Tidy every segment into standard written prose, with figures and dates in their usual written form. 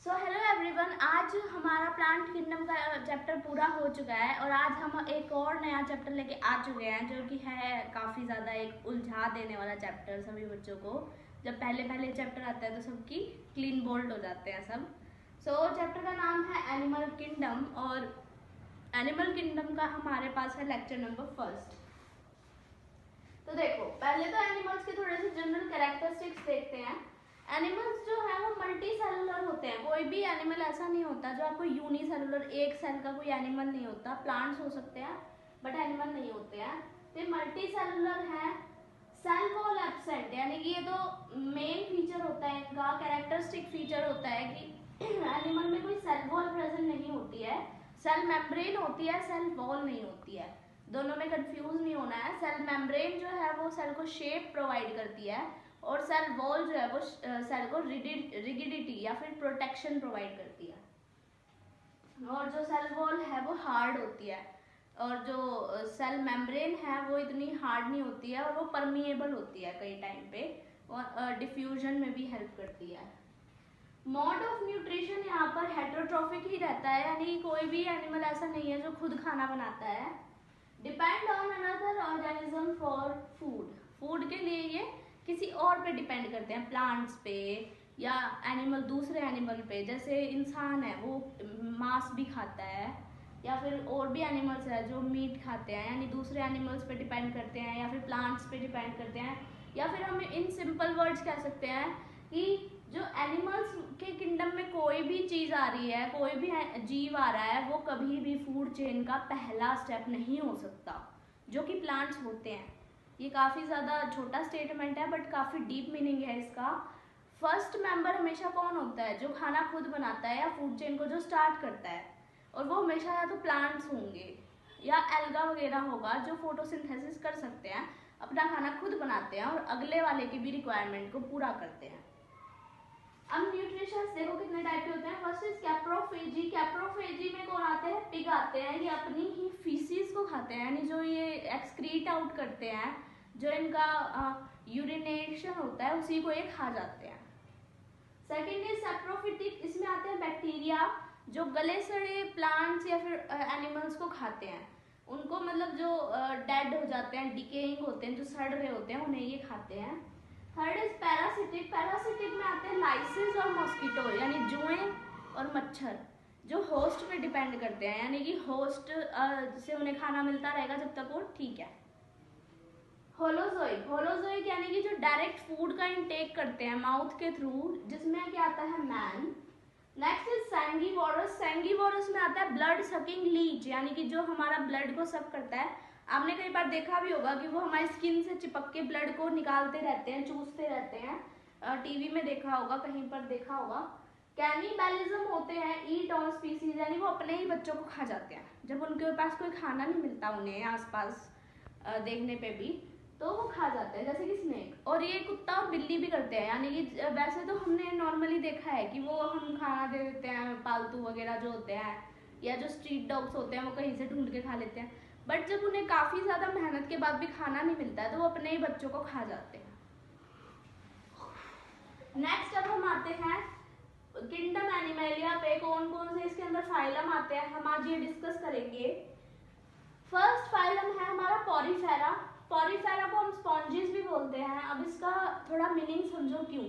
So hello everyone, आज हमारा plant kingdom का चैप्टर पूरा हो चुका है और आज हम एक और नया चैप्टर लेके आ चुके हैं जो कि है काफ़ी ज़्यादा एक उलझा देने वाला चैप्टर सभी बच्चों को। जब पहले पहले चैप्टर आता है तो सबकी क्लीन बोल्ड हो जाते हैं सब। सो चैप्टर का नाम है एनिमल किंगडम और एनिमल किंगडम का हमारे पास है लेक्चर नंबर 1। तो देखो, पहले तो एनिमल्स के थोड़े से जनरल कैरेक्टरिस्टिक्स देखते हैं। एनिमल्स जो है वो मल्टी सेलुलर होते हैं। कोई भी एनिमल ऐसा नहीं होता जो आपको यूनिसेलुलर एक सेल का कोई एनिमल नहीं होता। प्लांट्स हो सकते हैं बट एनिमल नहीं होते हैं। तो मल्टी सेलुलर है। सेल वॉल एब्सेंट, यानी कि ये तो मेन फीचर होता है इनका, कैरेक्टरिस्टिक फीचर होता है कि एनिमल में कोई सेल वॉल प्रेजेंट नहीं होती है। सेल मेम्ब्रेन होती है, सेल वॉल नहीं होती है। दोनों में कंफ्यूज नहीं होना है। सेल मेम्ब्रेन जो है वो सेल को शेप प्रोवाइड करती है और सेल वॉल जो है वो सेल को रिगिडिटी या फिर प्रोटेक्शन प्रोवाइड करती है। और जो सेल वॉल है वो हार्ड होती है और जो सेल मेम्ब्रेन है वो इतनी हार्ड नहीं होती है और वो परमिएबल होती है कई टाइम पे और डिफ्यूजन में भी हेल्प करती है। मोड ऑफ न्यूट्रिशन यहाँ पर हेटेरोट्रॉफिक ही रहता है, यानी कोई भी एनिमल ऐसा नहीं है जो खुद खाना बनाता है। Depend on another organism for food, food के लिए ये किसी और पे डिपेंड करते हैं, प्लांट्स पे या एनिमल दूसरे एनिमल पे। जैसे इंसान है वो मांस भी खाता है या फिर और भी एनिमल्स है जो मीट खाते हैं, यानी दूसरे एनिमल्स पे डिपेंड करते हैं या फिर प्लांट्स पे डिपेंड करते हैं। या फिर हम इन सिंपल वर्ड्स कह सकते हैं कि जो एनिमल्स के किंगडम में कोई भी चीज़ आ रही है, कोई भी जीव आ रहा है, वो कभी भी फूड चेन का पहला स्टेप नहीं हो सकता जो कि प्लांट्स होते हैं। ये काफ़ी ज़्यादा छोटा स्टेटमेंट है बट काफ़ी डीप मीनिंग है इसका। फर्स्ट मेंबर हमेशा कौन होता है? जो खाना खुद बनाता है या फूड चेन को जो स्टार्ट करता है, और वो हमेशा या तो प्लांट्स होंगे या एल्गा वगैरह होगा जो फोटोसिंथेसिस कर सकते हैं, अपना खाना खुद बनाते हैं और अगले वाले की भी रिक्वायरमेंट को पूरा करते हैं। अब न्यूट्रिशंस देखो कितने टाइप के होते हैं। First is कैप्रोफेजी। कैप्रोफेजी में कौन आते हैं? पिग आते हैं। ये अपनी ही फीसिस को खाते हैं, यानी जो ये एक्सक्रीट आउट करते हैं, जो इनका यूरिनेशन होता है उसी को ये खा जाते हैं। Second is saprophytic. इसमें आते हैं बैक्टीरिया जो गले सड़े प्लांट्स या फिर एनिमल्स को खाते हैं। उनको मतलब जो डेड हो जाते हैं, डिकेइंग होते हैं, जो सड़ रहे होते हैं, उन्हें ये खाते हैं। Third is parasitic. पैरासिटिक में आते हैं लाइसिस और मॉस्किटो, यानी जुएं और मच्छर जो होस्ट पे डिपेंड करते हैं, यानी कि होस्ट से उन्हें खाना मिलता रहेगा जब तक वो ठीक है। होलोजोइक। होलोजोइक यानी कि जो डायरेक्ट फूड का इंटेक करते हैं माउथ के थ्रू, जिसमें क्या आता है? Man. Next is sanguivorous. Sanguivorous में आता है ब्लड सकिंग लीच, यानी कि जो हमारा ब्लड को सक करता है। आपने कई बार देखा भी होगा कि वो हमारी स्किन से चिपक के ब्लड को निकालते रहते हैं, चूसते रहते हैं। टीवी में देखा होगा, कहीं पर देखा होगा। कैनिबैलिज्म होते हैं ईट ऑन स्पीसीज, यानी वो अपने ही बच्चों को खा जाते हैं जब उनके पास कोई खाना नहीं मिलता उन्हें आसपास देखने पे भी, तो वो खा जाते हैं, जैसे कि स्नेक। और ये कुत्ता और बिल्ली भी करते हैं, यानी कि वैसे तो हमने नॉर्मली देखा है कि वो हम खाना दे देते हैं, पालतू वगैरह जो होते हैं या जो स्ट्रीट डॉग्स होते हैं वो कहीं से ढूंढ के खा लेते हैं, बट जब उन्हें काफ़ी ज़्यादा मेहनत के बाद भी खाना नहीं मिलता है तो वो अपने ही बच्चों को खा जाते हैं। नेक्स्ट अब हम आते हैं किंगडम एनिमलिया पे। कौन कौन से इसके अंदर फाइलम आते हैं हम आज ये डिस्कस करेंगे। फर्स्ट फाइलम है हमारा पॉरीफेरा। पॉरीफेरा को हम स्पॉन्जेस भी बोलते हैं। अब इसका थोड़ा मीनिंग समझो क्यों।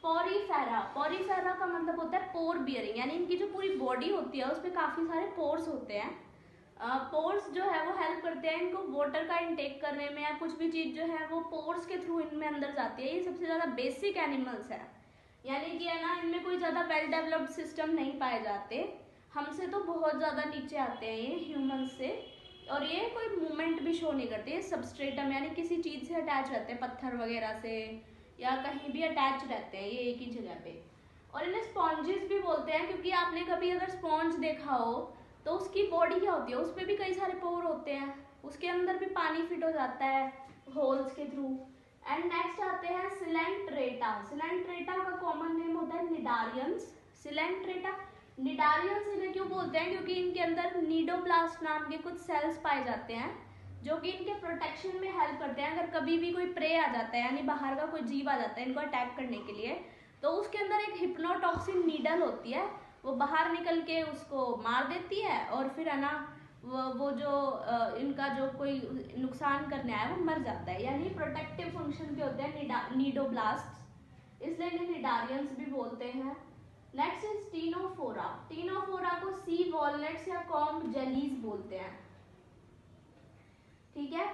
पॉरीफेरा, पॉरीफेरा का मतलब होता है पोर बियरिंग, यानी इनकी जो पूरी बॉडी होती है उसमें काफ़ी सारे पोर्स होते हैं। पोर्स जो है वो हेल्प करते हैं इनको वाटर का इंटेक करने में, या कुछ भी चीज़ जो है वो पोर्स के थ्रू इनमें अंदर जाती है। ये सबसे ज़्यादा बेसिक एनिमल्स है, यानी कि है ना, इनमें कोई ज़्यादा वेल डेवलप्ड सिस्टम नहीं पाए जाते। हमसे तो बहुत ज़्यादा नीचे आते हैं ये ह्यूमंस से, और ये कोई मूवमेंट भी शो नहीं करते। ये सबस्ट्रेटम यानी किसी चीज़ से अटैच रहते हैं, पत्थर वगैरह से या कहीं भी अटैच रहते हैं ये एक ही जगह पे। और इन्हें स्पॉन्जेस भी बोलते हैं क्योंकि आपने कभी अगर स्पॉन्ज देखा हो तो उसकी बॉडी क्या होती है, उस पर भी कई सारे पोर होते हैं, उसके अंदर भी पानी फिट हो जाता है होल्स के थ्रू। एंड नेक्स्ट आते हैं सिलेंट्रेटा। सिलेंट्रेटा का कॉमन नेम होता है निडारियंस। सिलेंट्रेटा निडारियंस इन्हें क्यों बोलते हैं? क्योंकि इनके अंदर नीडोप्लास्ट नाम के कुछ सेल्स पाए जाते हैं जो कि इनके प्रोटेक्शन में हेल्प करते हैं। अगर कभी भी कोई प्रे आ जाता है, यानी बाहर का कोई जीव आ जाता है इनको अटैक करने के लिए, तो उसके अंदर एक हिप्नोटॉक्सिन नीडल होती है, वो बाहर निकल के उसको मार देती है और फिर है ना वो जो इनका जो कोई नुकसान करने आया वो मर जाता है। यानी प्रोटेक्टिव फंक्शन के होते हैं नीडोब्लास्ट, इसलिए इन्हें निडारियंस भी बोलते हैं। Next is Ctenophora. टीनोफोरा को सी वॉलनट्स या कॉम्ब जेलीज बोलते हैं, ठीक है।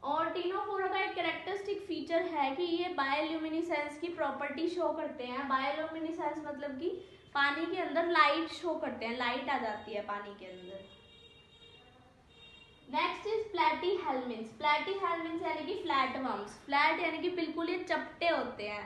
और टीनोफोरा का एक कैरेक्टरिस्टिक फीचर है कि ये बायोल्यूमिनेसेंस की प्रॉपर्टी शो करते हैं। बायोल्यूमिनेसेंस मतलब कि पानी के अंदर लाइट शो करते हैं, लाइट आ जाती है पानी के अंदर। Next is प्लैटीहेल्मिन्थ्स। प्लैटीहेल्मिन्थ्स यानी कि फ्लैटवर्म्स। फ्लैट यानी कि बिल्कुल ये चपटे होते हैं।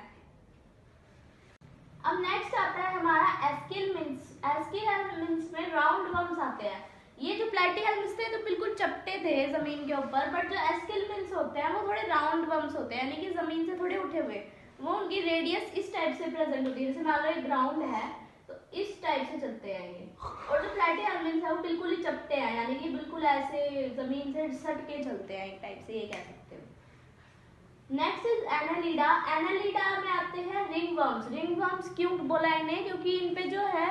अब नेक्स्ट आता है हमारा एस्किलमिन्थ्स। एस्किलमिन्थ्स में राउंड वर्म्स आते हैं। ये जो प्लैटीहेल्मिन्थ्स थे तो बिल्कुल चपटे थे जमीन के ऊपर, बट जो एस्किलमिन्थ्स होते हैं वो थोड़े राउंड वर्म्स होते हैं, यानी कि जमीन से थोड़े उठे हुए। वो उनकी रेडियस इस टाइप से प्रेजेंट होती है, जैसे मान लो एक ग्राउंड है तो इस टाइप से चलते हैं ये। और जो प्लैटीहेल्मिन्थ्स है वो बिल्कुल ही चपटे हैं, यानी कि बिल्कुल ऐसे जमीन से सट के चलते हैं एक टाइप से, ये कह सकते हो। Next is Annelida. एनालिडा में आते हैं रिंग वर्म्स। रिंग वर्म्स क्यों बोला इन्हें, क्योंकि इन पे जो है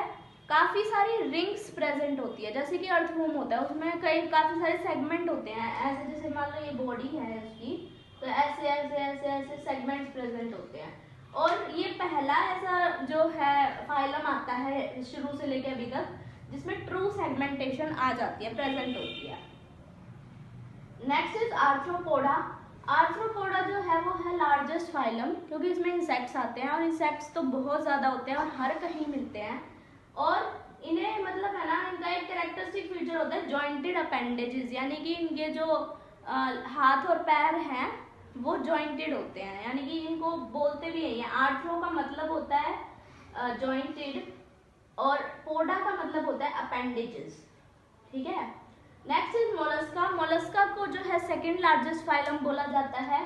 काफी सारी रिंग्स प्रेजेंट होती है, जैसे कि अर्थवॉर्म होता है उसमें काफी सारे सेगमेंट होते हैं। ऐसे जैसे मान लो ये बॉडी है उसकी, तो ऐसे ऐसे ऐसे ऐसे सेगमेंट्स प्रेजेंट होते हैं। और ये पहला ऐसा जो है फाइलम आता है शुरू से लेकर अभी तक जिसमें ट्रू सेगमेंटेशन आ जाती है, प्रेजेंट होती है। Next is arthropoda. आर्थ्रोपोडा जो है वो है लार्जेस्ट फाइलम, क्योंकि इसमें इंसेक्ट्स आते हैं और इंसेक्ट्स तो बहुत ज्यादा होते हैं और हर कहीं मिलते हैं। और इन्हें मतलब है ना, इनका एक कैरेक्टरिस्टिक फीचर होता है जॉइंटेड अपेंडेजेस, यानी कि इनके जो हाथ और पैर हैं वो जॉइंटेड होते हैं, यानी कि इनको बोलते भी है। आर्थ्रो का मतलब होता है जॉइंटेड और पोडा का मतलब होता है अपेंडेजेस, ठीक है। Next is Mollusca. मोलस्का को जो है सेकंड लार्जेस्ट फाइलम बोला जाता है।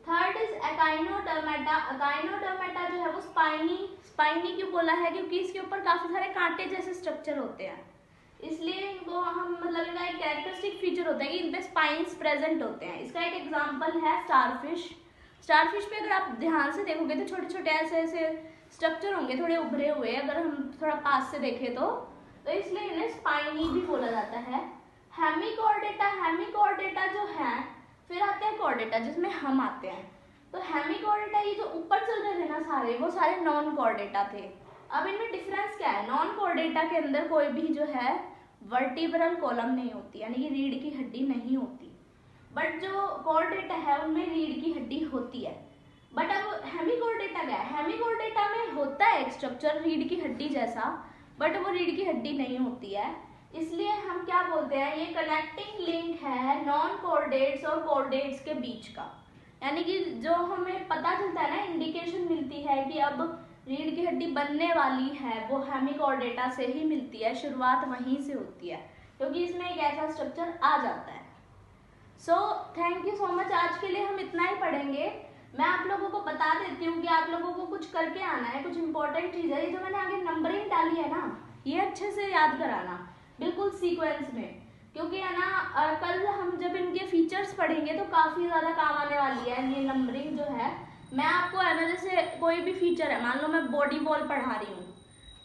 Third is echinodermata. एकाइनोडर्मेटा जो है वो स्पाइनी क्यों बोला है, क्योंकि इसके ऊपर काफी सारे कांटे जैसे स्ट्रक्चर होते हैं, इसलिए इनको हम मतलब इनका एक कैरेक्टरिस्टिक फीचर होता है कि इन पे स्पाइन्स प्रेजेंट होते हैं। इसका एक एग्जांपल है स्टारफिश। स्टारफिश पे अगर आप ध्यान से देखोगे तो छोटे छोटे ऐसे ऐसे स्ट्रक्चर होंगे, थोड़े उभरे हुए, अगर हम थोड़ा पास से देखें तो इसलिए इन्हें स्पाइनी भी बोला जाता है। हेमिकॉर्डेटा। हेमिकॉर्डेटा जो है, फिर आते हैं कॉर्डेटा जिसमें हम आते हैं। तो हेमिकॉर्डेटा ये जो ऊपर चल रहे थे ना सारे, वो सारे नॉन कॉर्डेटा थे। अब इनमें डिफरेंस क्या है, नॉन कॉर्डेटा के अंदर कोई भी जो है वर्टिब्रल कॉलम नहीं होती, यानी कि रीढ़ की हड्डी नहीं होती, बट जो कॉर्डेटा है उनमें रीढ़ की हड्डी होती है। बट अब हेमिकॉर्डेटा क्या है, हेमिकॉर्डेटा में होता है एक स्ट्रक्चर रीढ़ की हड्डी जैसा, बट वो रीढ़ की हड्डी नहीं होती है, इसलिए हम क्या बोलते हैं, ये कनेक्टिंग लिंक है नॉन कॉर्डेट्स और कॉर्डेट्स के बीच का। यानी कि जो हमें पता चलता है ना, इंडिकेशन मिलती है कि अब रीढ़ की हड्डी बनने वाली है, वो हेमिकॉर्डेटा से ही मिलती है, शुरुआत वहीं से होती है, क्योंकि इसमें एक ऐसा स्ट्रक्चर आ जाता है। So thank you so much. आज के लिए हम इतना ही पढ़ेंगे। मैं आप लोगों को बता देती हूँ कि आप लोगों को कुछ करके आना है, कुछ इंपॉर्टेंट चीज़ है। ये जो मैंने आगे नंबरिंग डाली है ना, ये अच्छे से याद कराना, बिल्कुल सीक्वेंस में, क्योंकि है ना कल हम जब इनके फीचर्स पढ़ेंगे तो काफ़ी ज़्यादा काम आने वाली है ये नंबरिंग जो है। मैं आपको है ना, जैसे कोई भी फीचर है, मान लो मैं बॉडी वॉल पढ़ा रही हूँ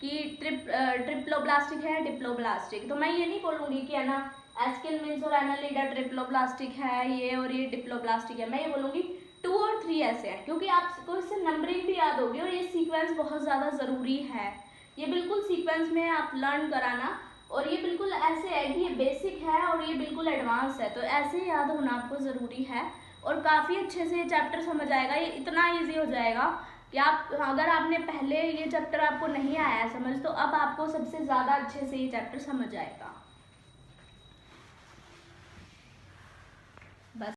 कि ट्रिप्लोब्लास्टिक है डिप्लोब्लास्टिक, तो मैं ये नहीं बोलूँगी कि है ना एस्किलमिन्थ्स और एनालिडा ट्रिप्लोब्लास्टिक है ये और ये डिप्लोब्लास्टिक है, मैं ये बोलूँगी 2 और 3 ऐसे हैं, क्योंकि आपको इससे नंबरिंग भी याद होगी और ये सीक्वेंस बहुत ज़्यादा ज़रूरी है। ये बिल्कुल सीक्वेंस में आप लर्न कराना, और ये बिल्कुल ऐसे है कि ये बेसिक है और ये बिल्कुल एडवांस है, तो ऐसे याद होना आपको ज़रूरी है और काफ़ी अच्छे से ये चैप्टर समझ आएगा। ये इतना इजी हो जाएगा कि आप, अगर आपने पहले ये चैप्टर आपको नहीं आया है समझ, तो अब आपको सबसे ज़्यादा अच्छे से ये चैप्टर समझ आएगा।